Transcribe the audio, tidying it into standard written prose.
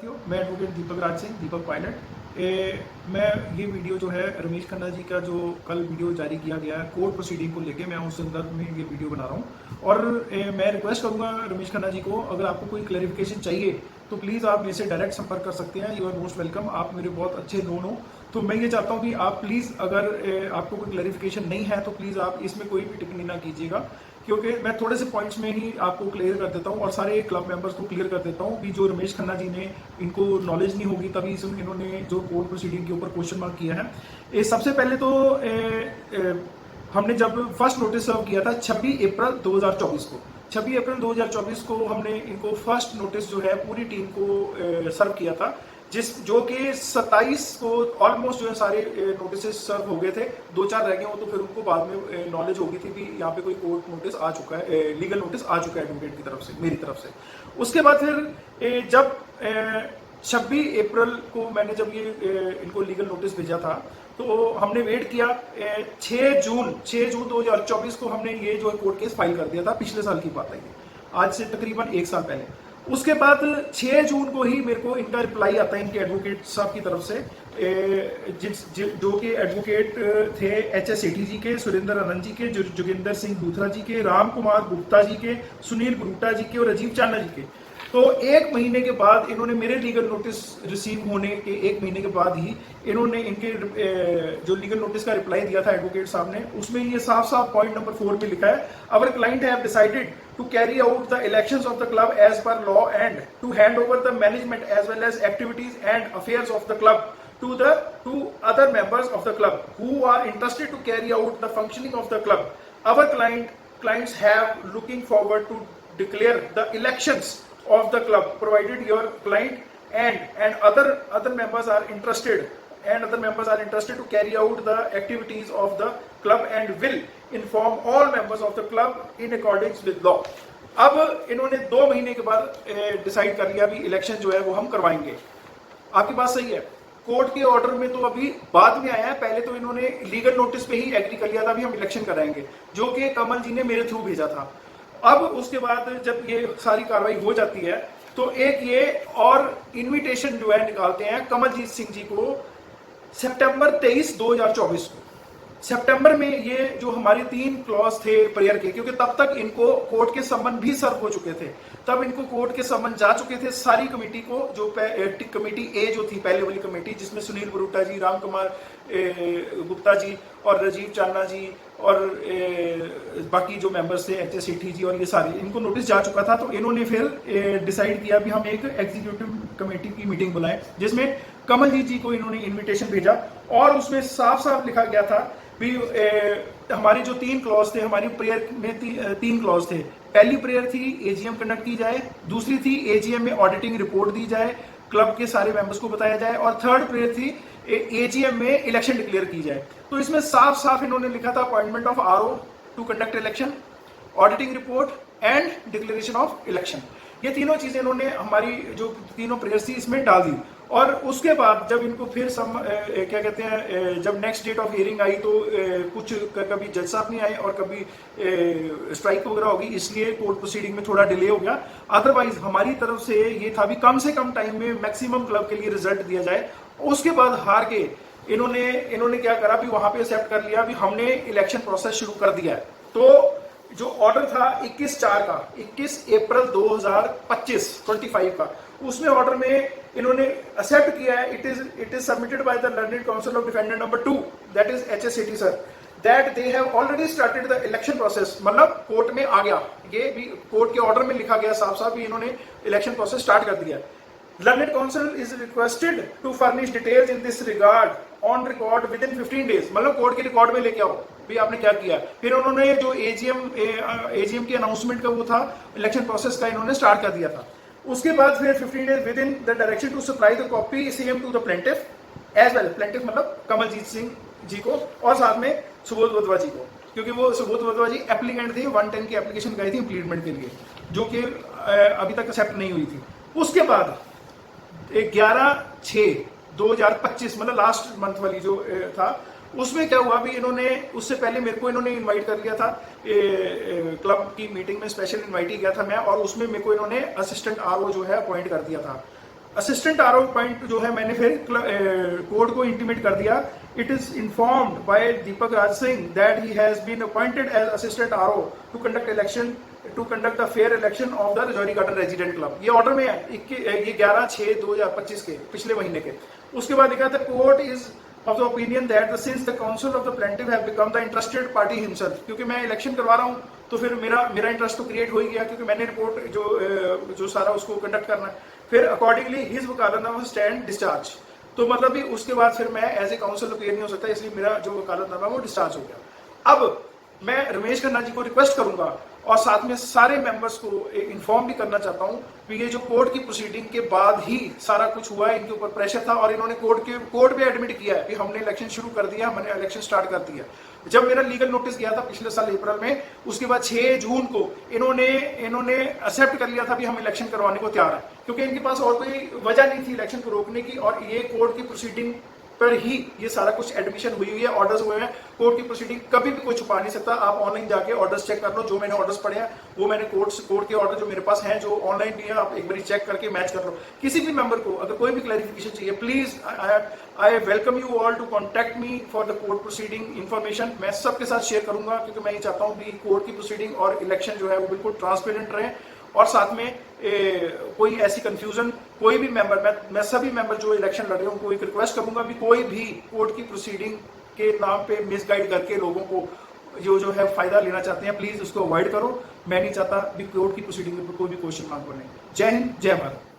साथियों, मैं एडवोकेट दीपक राज सिंह, दीपक पायलट। मैं ये वीडियो जो है रमेश खन्ना जी का जो कल वीडियो जारी किया गया है कोर्ट प्रोसीडिंग को लेके, मैं उस संदर्भ में ये वीडियो बना रहा हूँ। और मैं रिक्वेस्ट करूँगा रमेश खन्ना जी को, अगर आपको कोई क्लैरिफिकेशन चाहिए तो प्लीज़ आप मेरे से डायरेक्ट संपर्क कर सकते हैं। You are most welcome. आप मेरे बहुत अच्छे नोन हो, तो मैं ये चाहता हूँ कि आप प्लीज़, अगर आपको कोई क्लैरिफिकेशन नहीं है तो प्लीज़ आप इसमें कोई भी टिप्पणी ना कीजिएगा, क्योंकि मैं थोड़े से पॉइंट्स में ही आपको क्लियर कर देता हूँ और सारे क्लब मेंबर्स को क्लियर कर देता हूँ कि जो रमेश खन्ना जी ने, इनको नॉलेज नहीं होगी तभी इन्होंने जो कोर्ट प्रोसीडिंग के ऊपर क्वेश्चन मार्क किया है। सबसे पहले तो हमने जब फर्स्ट नोटिस सर्व किया था 26 अप्रैल 2024 को, 26 अप्रैल 2024 को हमने इनको फर्स्ट नोटिस जो है पूरी टीम को सर्व किया था, जो कि 27 को ऑलमोस्ट जो है सारे नोटिस सर्व हो गए थे। 2-4 रह गए हो तो फिर उनको बाद में नॉलेज होगी थी कि यहाँ पे कोई कोर्ट नोटिस आ चुका है, लीगल नोटिस आ चुका है एडवोकेट की तरफ से, मेरी तरफ से। उसके बाद फिर जब 26 अप्रैल को मैंने जब ये इनको लीगल नोटिस भेजा था तो हमने वेट किया। 6 जून 2024 को हमने ये जो है कोर्ट केस फाइल कर दिया था। पिछले साल की बात है ये, आज से तकरीबन 1 साल पहले। उसके बाद 6 जून को ही मेरे को इनका रिप्लाई आता है इनके एडवोकेट साहब की तरफ से, जो कि एडवोकेट थे HS सेठी जी के, सुरेंद्र आनंद जी के, जोगिंदर सिंह दूथरा जी के, राम कुमार गुप्ता जी के, सुनील गुरुटा जी के और राजीव चांना जी के। तो 1 महीने के बाद इन्होंने मेरे लीगल नोटिस रिसीव होने के 1 महीने के बाद ही इन्होंने इनके जो लीगल नोटिस का रिप्लाई दिया था एडवोकेट साहब ने, उसमें ये साफ साफ पॉइंट नंबर 4 पे लिखा है, our client have decided to carry out the elections of the club as per law and to hand over the management as well as activities and affairs of the club to other members of the club who are interested to carry out the functioning of the club. Our clients have looking forward to declare the elections of the club provided your client and other members are interested to carry out the activities of the club and will inform all members of the club in accordance with law. अब इन्होंने 2 महीने के बाद decide कर लिया भी election जो है वो हम करवाएंगे। आपकी बात सही है। कोर्ट के ऑर्डर में तो अभी बाद में आया है, पहले तो इन्होंने लीगल नोटिस पे ही एग्री कर लिया था भी हम इलेक्शन कराएंगे, जो कि कमल जी ने मेरे थ्रू भेजा था। अब उसके बाद जब ये सारी कार्रवाई हो जाती है तो एक ये और इन्विटेशन जो है निकालते हैं कमलजीत सिंह जी को सितंबर 23, 2024 को। सितंबर में ये जो हमारे 3 क्लॉज थे प्रेयर के, क्योंकि तब तक इनको कोर्ट के सम्मन भी सर्व हो चुके थे, तब इनको कोर्ट के सम्मन जा चुके थे सारी कमेटी को, जो कमेटी ए जो थी पहले वाली कमेटी, जिसमें सुनील गुरुटा जी, राम कुमार गुप्ता जी और राजीव चांना जी और बाकी जो मेंबर्स थे HS सेठी जी और ये सारे, इनको नोटिस जा चुका था। तो इन्होंने फिर डिसाइड किया भी हम एक एग्जीक्यूटिव कमेटी की मीटिंग बुलाएं, जिसमें कमलजीत जी को इन्होंने इन्विटेशन भेजा और उसमें साफ साफ लिखा गया था भी हमारे जो 3 क्लॉज थे, हमारी प्रेयर में 3 क्लॉज थे। पहली प्रेयर थी AGM कंडक्ट की जाए, दूसरी थी AGM में ऑडिटिंग रिपोर्ट दी जाए, क्लब के सारे मेंबर्स को बताया जाए, और थर्ड प्रेयर थी AGM में इलेक्शन डिक्लेयर की जाए। तो इसमें साफ साफ इन्होंने लिखा था appointment of RO to conduct election, auditing report and declaration of election. ये तीनों चीजें इन्होंने हमारी जो तीनों प्रेयर्स थी इसमें डाल दी। और उसके बाद जब इनको फिर क्या कहते हैं, जब नेक्स्ट डेट ऑफ हियरिंग आई तो कुछ कभी जज साहब नहीं आए और कभी स्ट्राइक वगैरह होगी, इसलिए कोर्ट प्रोसीडिंग में थोड़ा डिले हो गया। अदरवाइज हमारी तरफ से ये था भी कम से कम टाइम में मैक्सिमम क्लब के लिए रिजल्ट दिया जाए। उसके बाद हार के इन्होंने क्या करा भी वहां पे एक्सेप्ट कर लिया भी हमने इलेक्शन प्रोसेस शुरू कर दिया है। तो जो ऑर्डर था 21/4 का, 21 अप्रैल 2025 का, उसमें ऑर्डर में इन्होंने एक्सेप्ट किया है, it is submitted by the learned council of defendant number 2, that is HS Sethi sir, that they have already started the election process. मतलब कोर्ट में आ गया, ये भी कोर्ट के ऑर्डर में लिखा गया साफ साफ भी इन्होंने इलेक्शन प्रोसेस स्टार्ट कर दिया। Learned Counsel is requested to furnish details in this regard on record within 15 days। मतलब कोर्ट के रिकॉर्ड में लेके आओ भी आपने क्या किया। फिर उन्होंने जो AGM की अनाउंसमेंट का वो था इलेक्शन प्रोसेस का, इन्होंने स्टार्ट कर दिया था। उसके बाद फिर 15 days within the direction to supply the copy same to the plaintiff as well, plaintiff मतलब कमलजीत सिंह जी को और साथ में सुबोध वधवा जी को, क्योंकि वो सुबोध वधवा जी एप्लीकेंट थे, 110 की एप्लीकेशन गई थी इम्प्लीमेंट के लिए, जो कि अभी तक एक्सेप्ट नहीं हुई थी। उसके बाद 11/6/2025 मतलब लास्ट मंथ वाली जो था, उसमें क्या हुआ भी इन्होंने, उससे पहले मेरे को इन्होंने इनवाइट कर लिया था क्लब की मीटिंग में, स्पेशल इनवाइट ही गया था मैं, और उसमें मेरे को इन्होंने असिस्टेंट RO जो है अपॉइंट कर दिया था। असिस्टेंट आरओ पॉइंट जो है मैंने फिर कोर्ट को इंटीमेट कर दिया, it is informed by Deepak Raj Singh that he has been appointed as assistant RO to conduct the fair election of the Rajouri Garden resident club. ये ऑर्डर में है, ये 11/6/2025 के पिछले महीने के। उसके बाद लिखा था court is of the opinion that since the counsel of the plaintiff have become the interested party himself, क्योंकि मैं इलेक्शन करवा रहा हूँ तो फिर मेरा इंटरेस्ट तो क्रिएट हो ही गया, क्योंकि मैंने रिपोर्ट जो सारा उसको कंडक्ट करना है। फिर अकॉर्डिंगली हिज वकालतनामा स्टैंड डिस्चार्ज, तो मतलब भी उसके बाद फिर मैं एज ए काउंसिल अपीयर नहीं हो सकता, इसलिए मेरा जो वकालतनामा वो डिस्चार्ज हो गया। अब मैं रमेश खन्ना जी को रिक्वेस्ट करूंगा और साथ में सारे मेंबर्स को इन्फॉर्म भी करना चाहता हूं कि ये जो कोर्ट की प्रोसीडिंग के बाद ही सारा कुछ हुआ है, इनके ऊपर प्रेशर था और इन्होंने कोर्ट पे एडमिट किया है कि हमने इलेक्शन शुरू कर दिया, हमने इलेक्शन स्टार्ट कर दिया। जब मेरा लीगल नोटिस गया था पिछले साल अप्रैल में, उसके बाद 6 जून को इन्होंने एक्सेप्ट कर लिया था कि हम इलेक्शन करवाने को तैयार है, क्योंकि इनके पास और कोई वजह नहीं थी इलेक्शन को रोकने की। और ये कोर्ट की प्रोसीडिंग पर ही ये सारा कुछ एडमिशन हुई है, ऑर्डर्स हुए हैं। कोर्ट की प्रोसीडिंग कभी भी कोई छुपा नहीं सकता। आप ऑनलाइन जाके ऑर्डर्स चेक कर लो, जो मैंने ऑर्डर्स पढ़े हैं वो मैंने कोर्ट के ऑर्डर जो मेरे पास हैं, जो ऑनलाइन भी है, आप एक बार चेक करके मैच कर लो। किसी भी मेंबर को अगर कोई भी क्लैरिफिकेशन चाहिए, please I welcome you all to contact me for the court proceeding information. मैं सबके साथ शेयर करूंगा, क्योंकि मैं ये चाहता हूँ कि कोर्ट की प्रोसीडिंग और इलेक्शन जो है वो बिल्कुल ट्रांसपेरेंट रहे। और साथ में कोई ऐसी कंफ्यूजन कोई भी मेंबर, मैं सभी मेंबर जो इलेक्शन लड़ रहे हैं उनको एक रिक्वेस्ट करूंगा भी कोई भी कोर्ट की प्रोसीडिंग के नाम पे मिसगाइड करके लोगों को जो है फायदा लेना चाहते हैं, प्लीज उसको अवॉइड करो। मैं नहीं चाहता भी कोर्ट की प्रोसीडिंग के ऊपर कोई भी क्वेश्चन मार्क बने। जय हिंद, जय भारत।